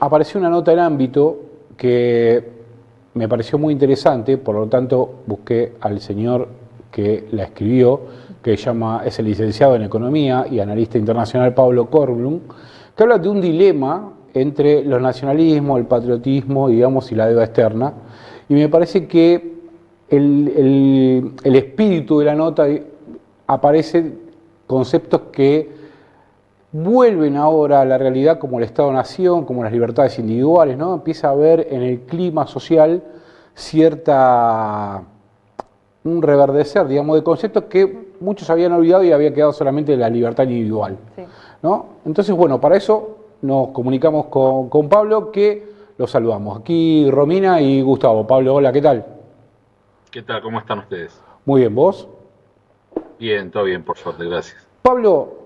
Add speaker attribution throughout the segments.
Speaker 1: apareció una nota en ámbito que me pareció muy interesante, por lo tanto busqué al señor que la escribió, que es el licenciado en Economía y analista internacional Pablo Kornblum, que habla de un dilema entre los nacionalismos, el patriotismo, digamos, y la deuda externa. Y me parece que el espíritu de la nota aparecen conceptos que vuelven ahora a la realidad como el Estado-Nación, como las libertades individuales, ¿no? Empieza a haber en el clima social un reverdecer, digamos, de conceptos que muchos habían olvidado y había quedado solamente la libertad individual, sí, ¿no? Entonces, bueno, para eso nos comunicamos con Pablo, que lo saludamos. Aquí Romina y Gustavo. Pablo, hola, ¿qué tal?
Speaker 2: ¿Qué tal? ¿Cómo están ustedes?
Speaker 1: Muy bien, ¿vos?
Speaker 2: Bien, todo bien, por suerte, gracias.
Speaker 1: Pablo,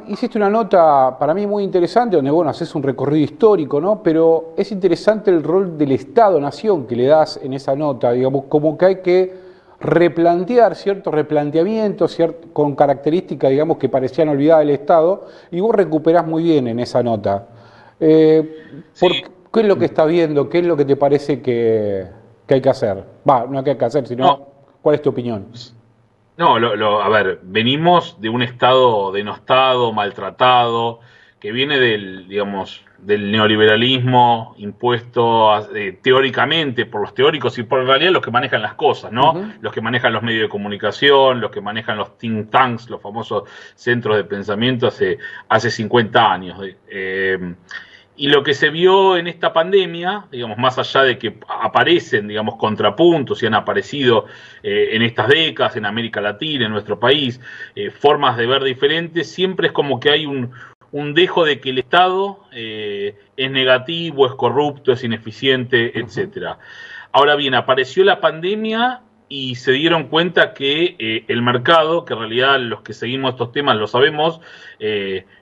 Speaker 1: hiciste una nota para mí muy interesante, donde, bueno, haces un recorrido histórico, ¿no? Pero es interesante el rol del Estado-Nación que le das en esa nota, digamos, como que hay que replantear ciertos replanteamientos con características, digamos, que parecían olvidadas del Estado, y vos recuperás muy bien en esa nota.
Speaker 2: Sí.
Speaker 1: ¿Qué es lo que estás viendo? ¿Qué es lo que te parece que hay que hacer? No que hay que hacer, sino,
Speaker 2: No,
Speaker 1: ¿cuál es tu opinión?
Speaker 2: no, a ver, venimos de un Estado denostado, maltratado, que viene del neoliberalismo impuesto teóricamente por los teóricos y por en realidad los que manejan las cosas, ¿no? Los que manejan los medios de comunicación, los que manejan los think tanks, los famosos centros de pensamiento hace 50 años. Y lo que se vio en esta pandemia, digamos, más allá de que aparecen, digamos, contrapuntos y han aparecido en estas décadas, en América Latina, en nuestro país, formas de ver diferentes, siempre es como que hay un dejo de que el Estado es negativo, es corrupto, es ineficiente, etcétera. Ahora bien, apareció la pandemia y se dieron cuenta que el mercado, que en realidad los que seguimos estos temas lo sabemos,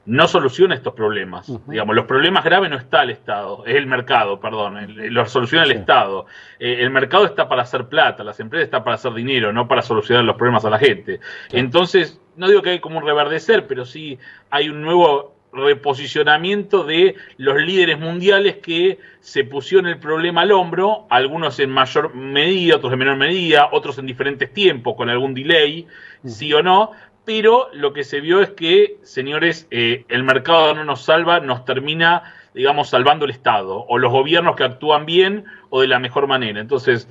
Speaker 2: no soluciona estos problemas. Digamos, los problemas graves no está el Estado, es el mercado, perdón, lo soluciona el Estado. El mercado está para hacer plata, las empresas están para hacer dinero, no para solucionar los problemas a la gente. Entonces, no digo que hay como un reverdecer, pero sí hay un nuevo reposicionamiento de los líderes mundiales que se pusieron el problema al hombro, algunos en mayor medida, otros en menor medida, otros en diferentes tiempos, con algún delay, sí o no, pero lo que se vio es que, señores, el mercado no nos salva, nos termina, digamos, salvando el Estado, o los gobiernos que actúan bien o de la mejor manera. Entonces,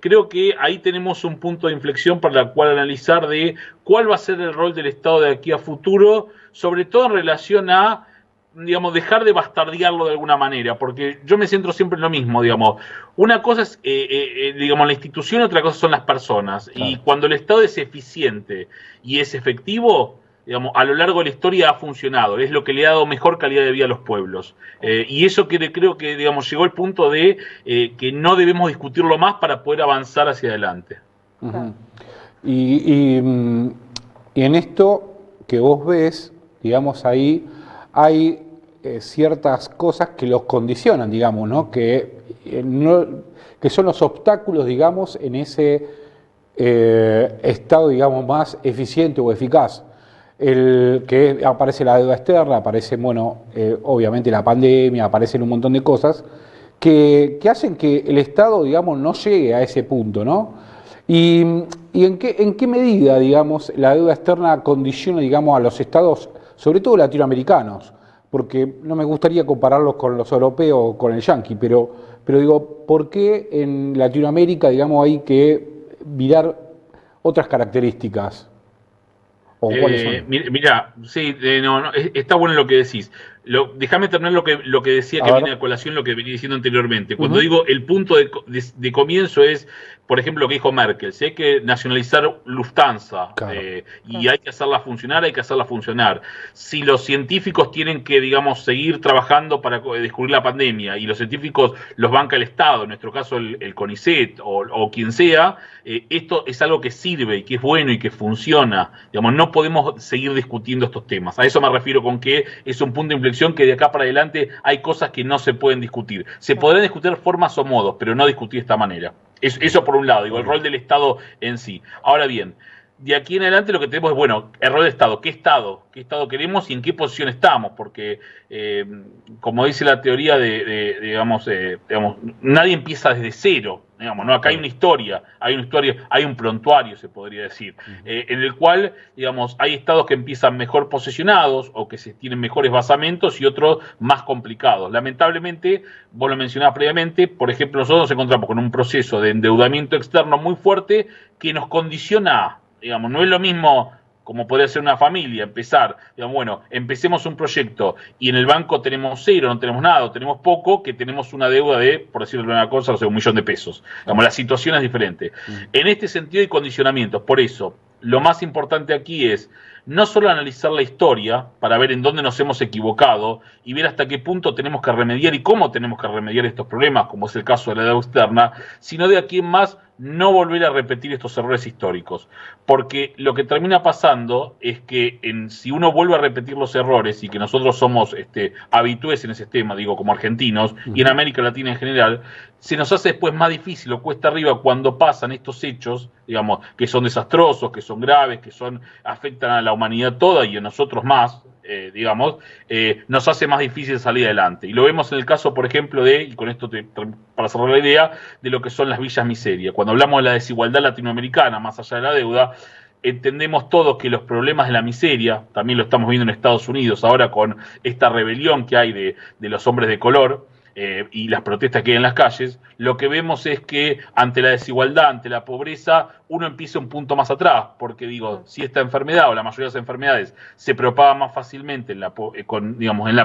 Speaker 2: creo que ahí tenemos un punto de inflexión para el cual analizar de cuál va a ser el rol del Estado de aquí a futuro, sobre todo en relación a, digamos, dejar de bastardearlo de alguna manera, porque yo me centro siempre en lo mismo, digamos. Una cosa es, digamos, la institución, otra cosa son las personas. Claro. Y cuando el Estado es eficiente y es efectivo, digamos, a lo largo de la historia ha funcionado, es lo que le ha dado mejor calidad de vida a los pueblos. Y eso creo que, digamos, llegó al punto de que no debemos discutirlo más para poder avanzar hacia adelante.
Speaker 1: Y en esto que vos ves, digamos, ahí hay ciertas cosas que los condicionan, digamos, ¿no? Que son los obstáculos, digamos, en ese estado, digamos, más eficiente o eficaz. Que aparece la deuda externa, aparece, bueno, obviamente la pandemia, aparecen un montón de cosas que hacen que el Estado, digamos, no llegue a ese punto, ¿no? ¿Y en qué medida, digamos, la deuda externa condiciona, digamos, a los estados, sobre todo latinoamericanos? Porque no me gustaría compararlos con los europeos o con el yanqui, pero digo, ¿por qué en Latinoamérica, digamos, hay que mirar otras características?
Speaker 2: ¿O cuáles son? Mira, sí, está bueno lo que decís. Déjame terminar lo que decía, que viene a colación lo que venía diciendo anteriormente. Cuando digo el punto de comienzo es, por ejemplo, lo que dijo Merkel. Si hay que nacionalizar Lufthansa, claro, y hay que hacerla funcionar. Si los científicos tienen que, digamos, seguir trabajando para descubrir la pandemia y los científicos los banca el Estado, en nuestro caso el CONICET o quien sea, esto es algo que sirve y que es bueno y que funciona. Digamos, no podemos seguir discutiendo estos temas. A eso me refiero con que es un punto de inflexión que de acá para adelante hay cosas que no se pueden discutir. Se podrán discutir formas o modos, pero no discutir de esta manera. Eso por un lado, digo, el rol del Estado en sí. Ahora bien, de aquí en adelante lo que tenemos es, bueno, error de Estado. ¿Qué Estado queremos y en qué posición estamos? Porque, como dice la teoría digamos, nadie empieza desde cero. Digamos, ¿no? Acá hay una historia, hay un prontuario, se podría decir, en el cual, digamos, hay estados que empiezan mejor posicionados o que se tienen mejores basamentos y otros más complicados. Lamentablemente, vos lo mencionabas previamente, por ejemplo, nosotros nos encontramos con un proceso de endeudamiento externo muy fuerte que nos condiciona, digamos, no es lo mismo como podría ser una familia, empezar, digamos, bueno, empecemos un proyecto y en el banco tenemos cero, no tenemos nada, o tenemos poco, que tenemos una deuda de, por decirlo de una cosa, o sea, $1.000.000. Digamos, la situación es diferente. En este sentido hay condicionamientos, por eso, lo más importante aquí es no solo analizar la historia para ver en dónde nos hemos equivocado y ver hasta qué punto tenemos que remediar y cómo tenemos que remediar estos problemas, como es el caso de la deuda externa, sino de aquí en más no volver a repetir estos errores históricos. Porque lo que termina pasando es que si uno vuelve a repetir los errores y que nosotros somos habitués en ese tema, digo, como argentinos y en América Latina en general, se nos hace después más difícil o cuesta arriba cuando pasan estos hechos, digamos, que son desastrosos, que son graves, que afectan a la humanidad toda y a nosotros más, digamos, nos hace más difícil salir adelante. Y lo vemos en el caso, por ejemplo, y con esto para cerrar la idea, de lo que son las villas miseria. Cuando hablamos de la desigualdad latinoamericana, más allá de la deuda, entendemos todos que los problemas de la miseria, también lo estamos viendo en Estados Unidos ahora con esta rebelión que hay de los hombres de color, y las protestas que hay en las calles, lo que vemos es que ante la desigualdad, ante la pobreza, uno empieza un punto más atrás, porque digo, si esta enfermedad o la mayoría de las enfermedades se propaga más fácilmente en la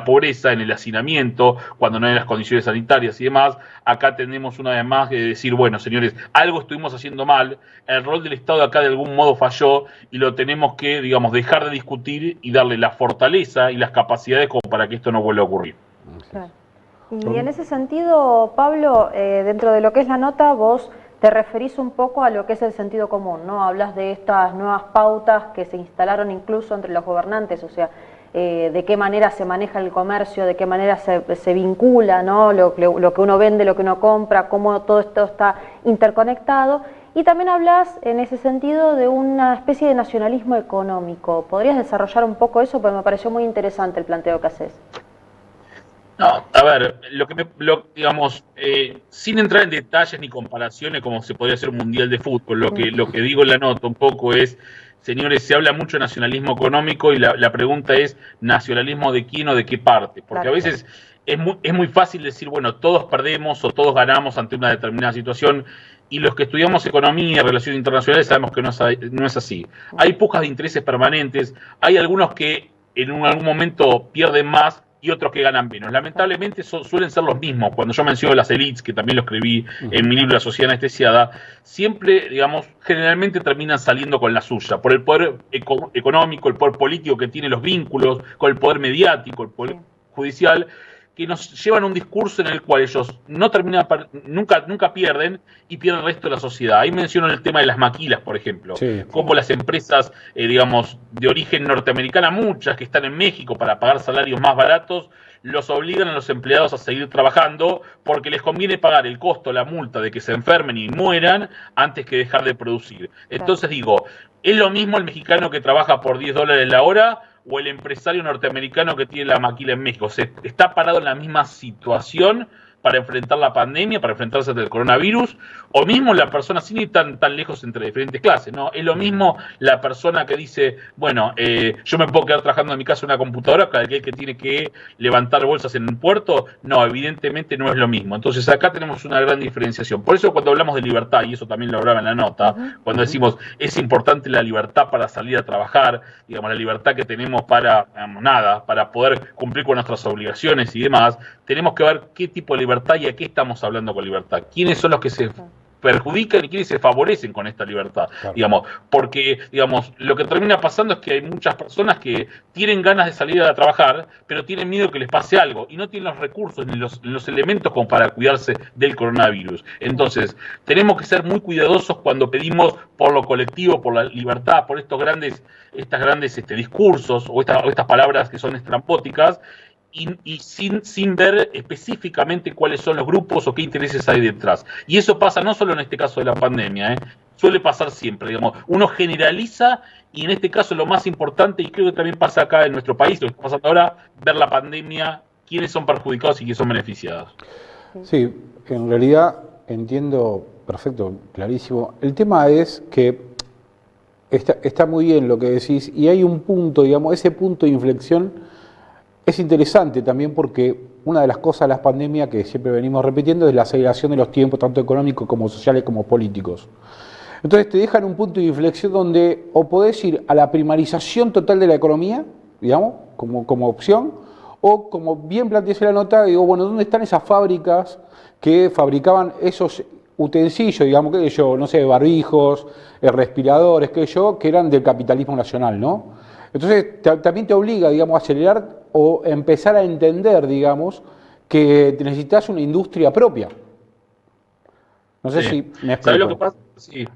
Speaker 2: pobreza, en el hacinamiento, cuando no hay las condiciones sanitarias y demás, acá tenemos una vez más que decir, bueno, señores, algo estuvimos haciendo mal, el rol del Estado acá de algún modo falló y lo tenemos que, digamos, dejar de discutir y darle la fortaleza y las capacidades como para que esto no vuelva a ocurrir.
Speaker 3: Claro. Y en ese sentido, Pablo, dentro de lo que es la nota, vos te referís un poco a lo que es el sentido común, ¿no? Hablas de estas nuevas pautas que se instalaron incluso entre los gobernantes, o sea, de qué manera se maneja el comercio, de qué manera se vincula, ¿no? Lo que uno vende, lo que uno compra, cómo todo esto está interconectado. Y también hablas en ese sentido de una especie de nacionalismo económico. ¿Podrías desarrollar un poco eso? Porque me pareció muy interesante el planteo que haces.
Speaker 2: No, a ver, digamos, sin entrar en detalles ni comparaciones como se podría hacer un mundial de fútbol, lo que digo en la nota un poco es, señores, se habla mucho de nacionalismo económico y la pregunta es, ¿nacionalismo de quién o de qué parte? Porque
Speaker 3: Claro.
Speaker 2: a veces es muy fácil decir, bueno, todos perdemos o todos ganamos ante una determinada situación, y los que estudiamos economía y relaciones internacionales sabemos que no es así. Hay pujas de intereses permanentes, hay algunos que en algún momento pierden más y otros que ganan menos. Lamentablemente suelen ser los mismos. Cuando yo menciono las elites, que también lo escribí en mi libro La Sociedad Anestesiada, siempre, digamos, generalmente terminan saliendo con la suya, por el poder económico, el poder político que tiene, los vínculos, con el poder mediático, el poder judicial, que nos llevan a un discurso en el cual ellos no terminan, nunca pierden y pierden el resto de la sociedad. Ahí menciono el tema de las maquilas, por ejemplo, como las empresas, digamos, de origen norteamericana, muchas que están en México para pagar salarios más baratos, los obligan a los empleados a seguir trabajando porque les conviene pagar el costo, la multa de que se enfermen y mueran antes que dejar de producir. Entonces digo, ¿es lo mismo el mexicano que trabaja por $10 la hora o el empresario norteamericano que tiene la maquila en México? ¿Se está parado en la misma situación para enfrentar la pandemia, para enfrentarse al coronavirus? O mismo la persona, sin ir tan lejos entre diferentes clases, ¿no? Es lo mismo la persona que dice, bueno, yo me puedo quedar trabajando en mi casa en una computadora, que aquel que tiene que levantar bolsas en un puerto. No, evidentemente no es lo mismo. Entonces acá tenemos una gran diferenciación. Por eso cuando hablamos de libertad, y eso también lo hablaba en la nota, cuando decimos es importante la libertad para salir a trabajar, digamos, la libertad que tenemos para, para poder cumplir con nuestras obligaciones y demás, tenemos que ver qué tipo de libertad y a qué estamos hablando con libertad. ¿Quiénes son los que se perjudican y quiénes se favorecen con esta libertad? Claro. Digamos, porque, digamos, lo que termina pasando es que hay muchas personas que tienen ganas de salir a trabajar, pero tienen miedo que les pase algo y no tienen los recursos ni los elementos como para cuidarse del coronavirus. Entonces, tenemos que ser muy cuidadosos cuando pedimos por lo colectivo, por la libertad, por estos grandes discursos o estas palabras que son estrambóticas, y sin ver específicamente cuáles son los grupos o qué intereses hay detrás. Y eso pasa no solo en este caso de la pandemia, suele pasar siempre, digamos. Uno generaliza y en este caso lo más importante, y creo que también pasa acá en nuestro país, lo que está pasando ahora, ver la pandemia, quiénes son perjudicados y quiénes son beneficiados.
Speaker 1: Sí, en realidad entiendo perfecto, clarísimo. El tema es que está muy bien lo que decís y hay un punto, digamos, ese punto de inflexión es interesante también porque una de las cosas de las pandemias que siempre venimos repitiendo es la aceleración de los tiempos, tanto económicos como sociales como políticos. Entonces te dejan un punto de inflexión donde o podés ir a la primarización total de la economía, digamos, como opción, o como bien planteé la nota, digo, bueno, ¿dónde están esas fábricas que fabricaban esos utensilios, digamos, que yo, no sé, barbijos, respiradores, que eran del capitalismo nacional, ¿no? Entonces también te obliga, digamos, a acelerar o empezar a entender, digamos, que necesitas una industria propia. No sé si me explico.
Speaker 2: ¿Sabes lo que pasa? Sí.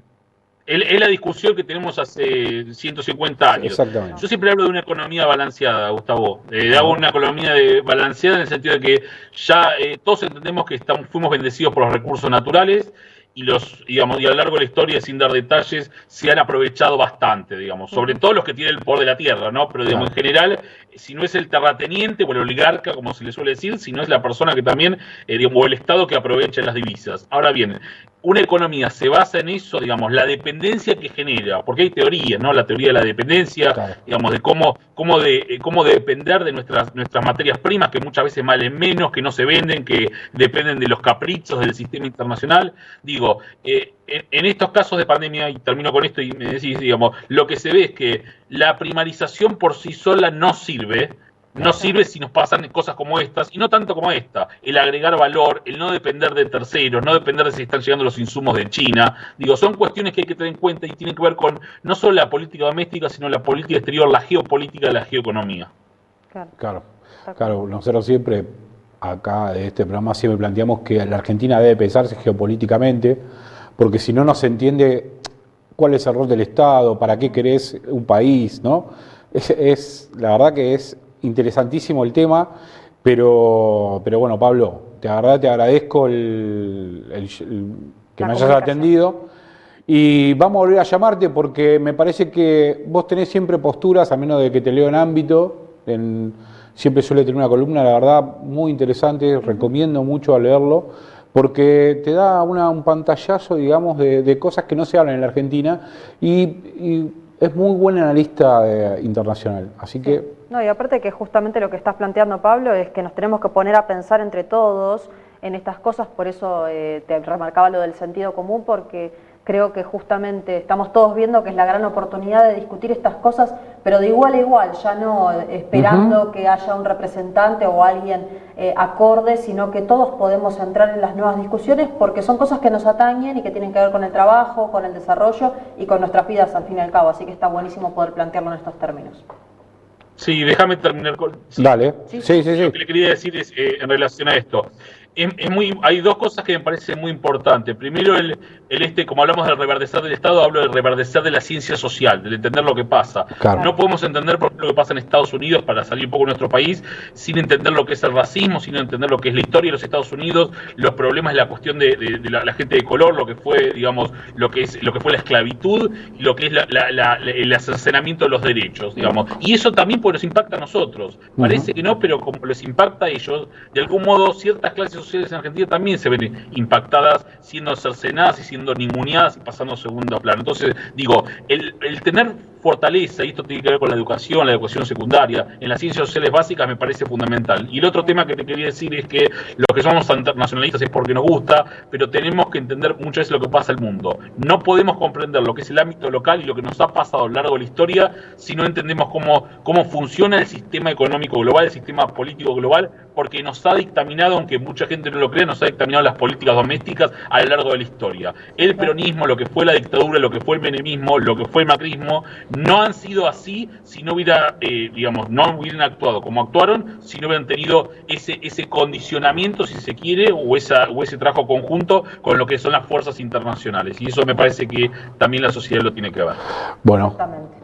Speaker 2: Es la discusión que tenemos hace 150 años.
Speaker 1: Exactamente.
Speaker 2: Yo siempre hablo de una economía balanceada, Gustavo. Hago una economía balanceada en el sentido de que ya todos entendemos que fuimos bendecidos por los recursos naturales y y a lo largo de la historia, sin dar detalles, se han aprovechado bastante, digamos, sobre todo los que tienen el poder de la tierra, ¿no? Pero digamos, en general, si no es el terrateniente o el oligarca, como se le suele decir, si no es la persona que también, digamos, o el Estado que aprovecha las divisas. Ahora bien, una economía se basa en eso, digamos, la dependencia que genera, porque hay teorías, ¿no? La teoría de la dependencia, claro, digamos, de cómo depender de nuestras materias primas, que muchas veces valen menos, que no se venden, que dependen de los caprichos del sistema internacional. Digo, en estos casos de pandemia, y termino con esto y me decís, digamos, lo que se ve es que la primarización por sí sola no sirve. No sirve si nos pasan cosas como estas, y no tanto como esta, el agregar valor, el no depender de terceros, no depender de si están llegando los insumos de China. Digo, son cuestiones que hay que tener en cuenta y tienen que ver con no solo la política doméstica, sino la política exterior, la geopolítica, la geoeconomía.
Speaker 1: Claro, nosotros siempre, acá de este programa, siempre planteamos que la Argentina debe pensarse geopolíticamente, porque si no, no se entiende cuál es el rol del Estado, para qué querés un país, ¿no? La verdad que es interesantísimo el tema, pero bueno, Pablo, te agradezco que me hayas atendido y vamos a volver a llamarte porque me parece que vos tenés siempre posturas, a menos de que te leo en ámbito, siempre suele tener una columna, la verdad, muy interesante, recomiendo mucho a leerlo, porque te da un pantallazo, digamos, de cosas que no se hablan en la Argentina y es muy buen analista internacional, así que...
Speaker 3: No, y aparte que justamente lo que estás planteando, Pablo, es que nos tenemos que poner a pensar entre todos en estas cosas, por eso te remarcaba lo del sentido común, porque creo que justamente estamos todos viendo que es la gran oportunidad de discutir estas cosas, pero de igual a igual, ya no esperando que haya un representante o alguien acorde, sino que todos podemos entrar en las nuevas discusiones porque son cosas que nos atañen y que tienen que ver con el trabajo, con el desarrollo y con nuestras vidas al fin y al cabo, así que está buenísimo poder plantearlo en estos términos.
Speaker 2: Sí, déjame terminar con...
Speaker 1: Dale. Sí.
Speaker 2: Lo que le quería decir es, en relación a esto, hay dos cosas que me parecen muy importantes. Primero, como hablamos del reverdecer del Estado, hablo del reverdecer de la ciencia social, del entender lo que pasa. Claro. No podemos entender, por ejemplo, lo que pasa en Estados Unidos, para salir un poco de nuestro país, sin entender lo que es el racismo, sin entender lo que es la historia de los Estados Unidos, los problemas, la cuestión de la gente de color, lo que fue, digamos, lo que fue la esclavitud, y lo que es el cercenamiento de los derechos, digamos. Y eso también pues nos impacta a nosotros. Parece que no, pero como les impacta a ellos, de algún modo ciertas clases sociales en Argentina también se ven impactadas, siendo cercenadas y siendo ninguneadas y pasando a segundo plano. Entonces, digo, el tener fortaleza, y esto tiene que ver con la educación secundaria, en las ciencias sociales básicas me parece fundamental. Y el otro tema que te quería decir es que los que somos internacionalistas es porque nos gusta, pero tenemos que entender muchas veces lo que pasa en el mundo. No podemos comprender lo que es el ámbito local y lo que nos ha pasado a lo largo de la historia si no entendemos cómo funciona el sistema económico global, el sistema político global, porque nos ha dictaminado, aunque mucha gente no lo crea, nos ha dictaminado las políticas domésticas a lo largo de la historia. El peronismo, lo que fue la dictadura, lo que fue el menemismo, lo que fue el macrismo, no han sido así si no no hubieran actuado como actuaron, si no hubieran tenido ese condicionamiento, si se quiere, o ese trabajo conjunto con lo que son las fuerzas internacionales. Y eso me parece que también la sociedad lo tiene que ver.
Speaker 1: Bueno,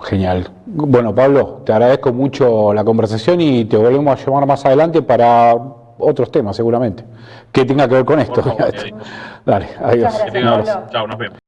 Speaker 1: genial. Bueno, Pablo, te agradezco mucho la conversación y te volvemos a llamar más adelante para otros temas seguramente, que tenga que ver con esto.
Speaker 2: Por favor,
Speaker 1: Dale, adiós.
Speaker 3: Muchas gracias,
Speaker 2: Chao, nos vemos.